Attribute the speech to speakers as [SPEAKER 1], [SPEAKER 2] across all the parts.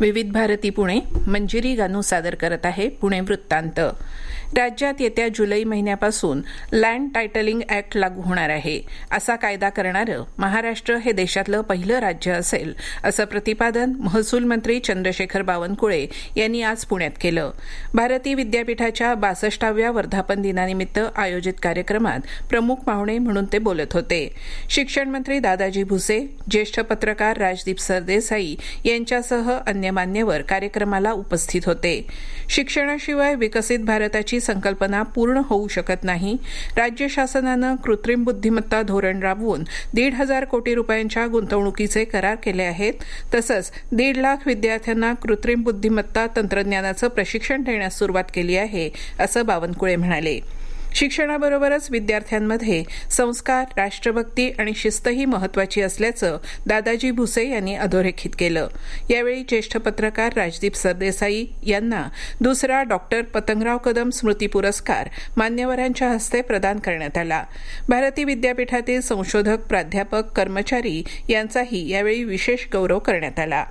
[SPEAKER 1] विविध भारती पुणे मंजिरी गानू सादर करत आहे पुणे वृत्तांत. राज्यात येत्या जुलै महिन्यापासून लँड टायटलिंग ऍक्ट लागू होणार आहे. असा कायदा करणारं महाराष्ट्र हे देशातलं पहिलं राज्य असेल असं प्रतिपादन महसूल मंत्री चंद्रशेखर बावनकुळे यांनी आज पुण्यात केलं. भारती विद्यापीठाच्या 62व्या वर्धापन दिनानिमित्त आयोजित कार्यक्रमात प्रमुख पाहुणे म्हणून ते बोलत होते. शिक्षण मंत्री दादाजी भुसे, ज्येष्ठ पत्रकार राजदीप सरदेसाई यांच्यासह अन्य मान्यवर कार्यक्रमाला उपस्थित होते. शिक्षणाशिवाय विकसित भारताची संकल्पना पूर्ण होऊ शकत नाही. राज्य शासनानं कृत्रिम बुद्धिमत्ता धोरण राबवून 1,500 कोटी रुपयांच्या गुंतवणुकीचे करार केले आहेत. तसंच 1.5 लाख विद्यार्थ्यांना कृत्रिम बुद्धिमत्ता तंत्रज्ञानाचं प्रशिक्षण देण्यास सुरुवात केली आहे असं बावनकुळे म्हणाले. शिक्षणाबरोबरच विद्यार्थ्यांमध्ये संस्कार, राष्ट्रभक्ती आणि शिस्तही महत्वाची असल्याचं दादाजी भुसे यांनी अधोरेखित केलं. यावेळी ज्येष्ठ पत्रकार राजदीप सरदेसाई यांना दुसरा डॉक्टर पतंगराव कदम स्मृती पुरस्कार मान्यवरांच्या हस्ते प्रदान करण्यात आला. भारती विद्यापीठातील संशोधक, प्राध्यापक, कर्मचारी यांचाही यावेळी विशेष गौरव करण्यात आला.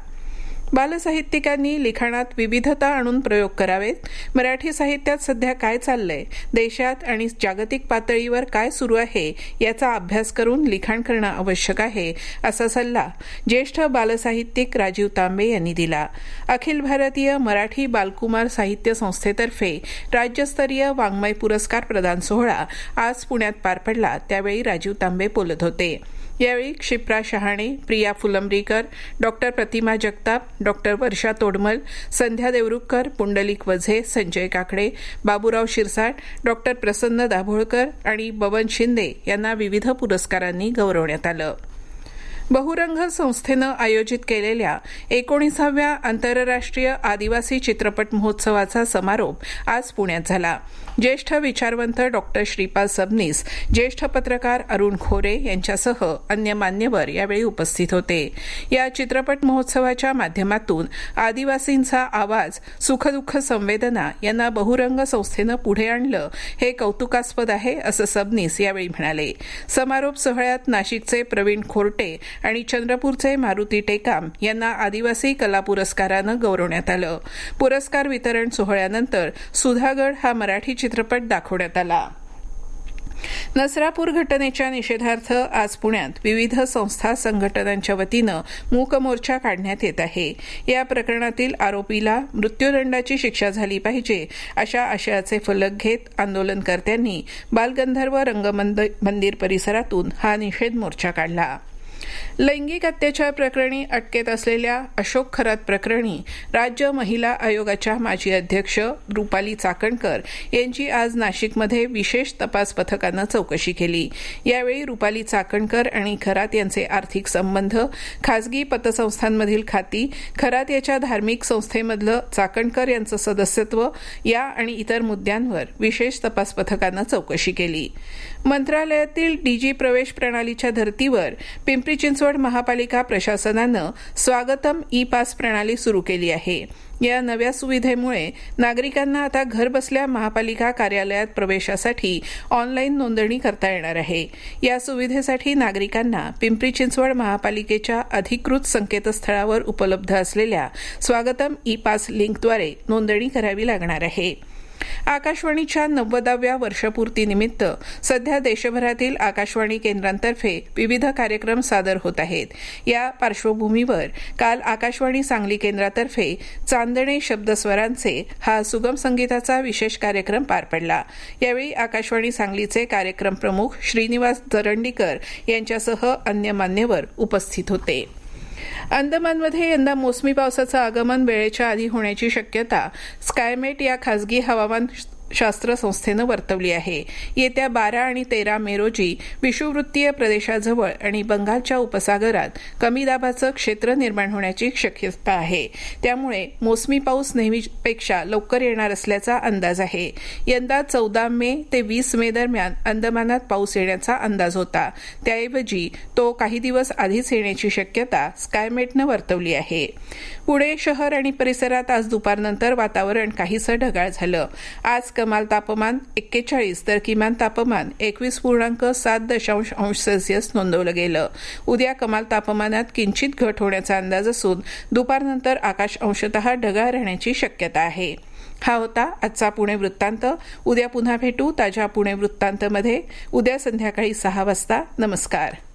[SPEAKER 1] बालसाहित्यिकांनी लिखाणात विविधता आणून प्रयोग करावेत. मराठी साहित्यात सध्या काय चाललंय, देशात आणि जागतिक पातळीवर काय सुरू आहे याचा अभ्यास करून लिखाण करणं आवश्यक आहे असा सल्ला ज्येष्ठ बालसाहित्यिक राजीव तांबे यांनी दिला. अखिल भारतीय मराठी बालकुमार साहित्य संस्थेतर्फे राज्यस्तरीय वाङ्मय पुरस्कार प्रदान सोहळा आज पुण्यात पार पडला. त्यावेळी राजीव तांबे बोलत होते. यावेळी क्षिप्रा शहाणे, प्रिया फुलंब्रीकर, डॉक्टर प्रतिमा जगताप, डॉक्टर वर्षा तोडमल, संध्या देवरुखकर, पुंडलिक वझे, संजय काकडे, बाबूराव शिरसाट, डॉक्टर प्रसन्न दाभोळकर आणि बबन शिंदे यांना विविध पुरस्कारांनी गौरवण्यात आलं. बहुरंग संस्थेनं आयोजित केलेल्या 19व्या आंतरराष्ट्रीय आदिवासी चित्रपट महोत्सवाचा समारोप आज पुण्यात झाला. ज्येष्ठ विचारवंत डॉक्टर श्रीपाद सबनीस, ज्येष्ठ पत्रकार अरुण खोरे यांच्यासह अन्य मान्यवर यावेळी उपस्थित होते. या चित्रपट महोत्सवाच्या माध्यमातून आदिवासींचा आवाज, सुखदुःख संवेदना यांना बहुरंग संस्थेनं पुढे आणलं हे कौतुकास्पद आहे असं सबनीस यावेळी म्हणाले. समारोप सोहळ्यात नाशिकचे प्रवीण खोरटे आणि चंद्रपूरचे मारुती टेकाम यांना आदिवासी कला पुरस्कारानं गौरवण्यात आलं. पुरस्कार वितरण सोहळ्यानंतर सुधागड हा मराठी चित्रपट दाखवण्यात आला. नसरापूर घटनेच्या निषेधार्थ आज पुण्यात विविध संस्था संघटनांच्या वतीनं मूक मोर्चा काढण्यात येत आहे. या प्रकरणातील आरोपीला मृत्यूदंडाची शिक्षा झाली पाहिजे अशा आशयाचे फलक घेत आंदोलनकर्त्यांनी बालगंधर्व रंगमंदिर परिसरातून हा निषेध मोर्चा काढला. लैंगिक अत्याचार प्रकरणी अटकेत असलेल्या अशोक खरात प्रकरणी राज्य महिला आयोगाच्या माजी अध्यक्ष रुपाली चाकणकर यांची आज नाशिकमध्ये विशेष तपास पथकानं चौकशी केली. यावेळी रुपाली चाकणकर आणि खरात यांचे आर्थिक संबंध, खासगी पतसंस्थांमधील खाती, खरात याच्या धार्मिक संस्थेमधलं चाकणकर यांचं सदस्यत्व या आणि इतर मुद्द्यांवर विशेष तपास पथकानं चौकशी केली. मंत्रालयातील डीजी प्रवेश प्रणालीच्या धर्तीवर पिंपरी चिंचवड महापालिका प्रशासनानं स्वागतम ई पास प्रणाली सुरू केली आहे. या नव्या सुविधेमुळे नागरिकांना आता घरबसल्या महापालिका कार्यालयात प्रवेशासाठी ऑनलाईन नोंदणी करता येणार आहे. या सुविधेसाठी नागरिकांना पिंपरी चिंचवड महापालिकेच्या अधिकृत संकेतस्थळावर उपलब्ध असलेल्या स्वागतम ई पास लिंकद्वारे नोंदणी करावी लागणार आहे. आकाशवाणीच्या 90व्या वर्षपूर्तीनिमित्त सध्या देशभरातील आकाशवाणी केंद्रांतर्फे विविध कार्यक्रम सादर होत आहेत. या पार्श्वभूमीवर काल आकाशवाणी सांगली केंद्रातर्फे चांदणे शब्दस्वरांचे हा सुगम संगीताचा विशेष कार्यक्रम पार पडला. यावेळी आकाशवाणी सांगलीचे कार्यक्रम प्रमुख श्रीनिवास दरंडीकर यांच्यासह अन्य मान्यवर उपस्थित होते. अंदमानमध्ये यंदा मोसमी पावसाचं आगमन वेळेच्या आधी होण्याची शक्यता स्कायमेट या खासगी हवामान शास्त्र संस्थेनं वर्तवली आहे. येत्या 12 आणि 13 मे रोजी विषुववृत्तीय प्रदेशाजवळ आणि बंगालच्या उपसागरात कमी दाबाचं क्षेत्र निर्माण होण्याची शक्यता आहे. त्यामुळे मोसमी पाऊस नेहमीपेक्षा लवकर येणार असल्याचा अंदाज आहे. यंदा 14 मे ते 20 मे दरम्यान अंदमानात पाऊस येण्याचा अंदाज होता. त्याऐवजी तो काही दिवस आधीच येण्याची शक्यता स्कायमेटनं वर्तवली आहे. पुणे शहर आणि परिसरात आज दुपारनंतर वातावरण काहीसं ढगाळ झालं. आज कमाल तापमान 41 तर किमान तापमान 21.7 नोंदवलं गेलं. उद्या कमाल तापमानात किंचित घट होण्याचा अंदाज असून दुपारनंतर आकाश अंशतः ढगाळ राहण्याची शक्यता आहे. हा होता आजचा पुणे वृत्तांत. उद्या पुन्हा भेटू ताज्या पुणे वृत्तांतमध्ये. उद्या संध्याकाळी 6 वाजता. नमस्कार.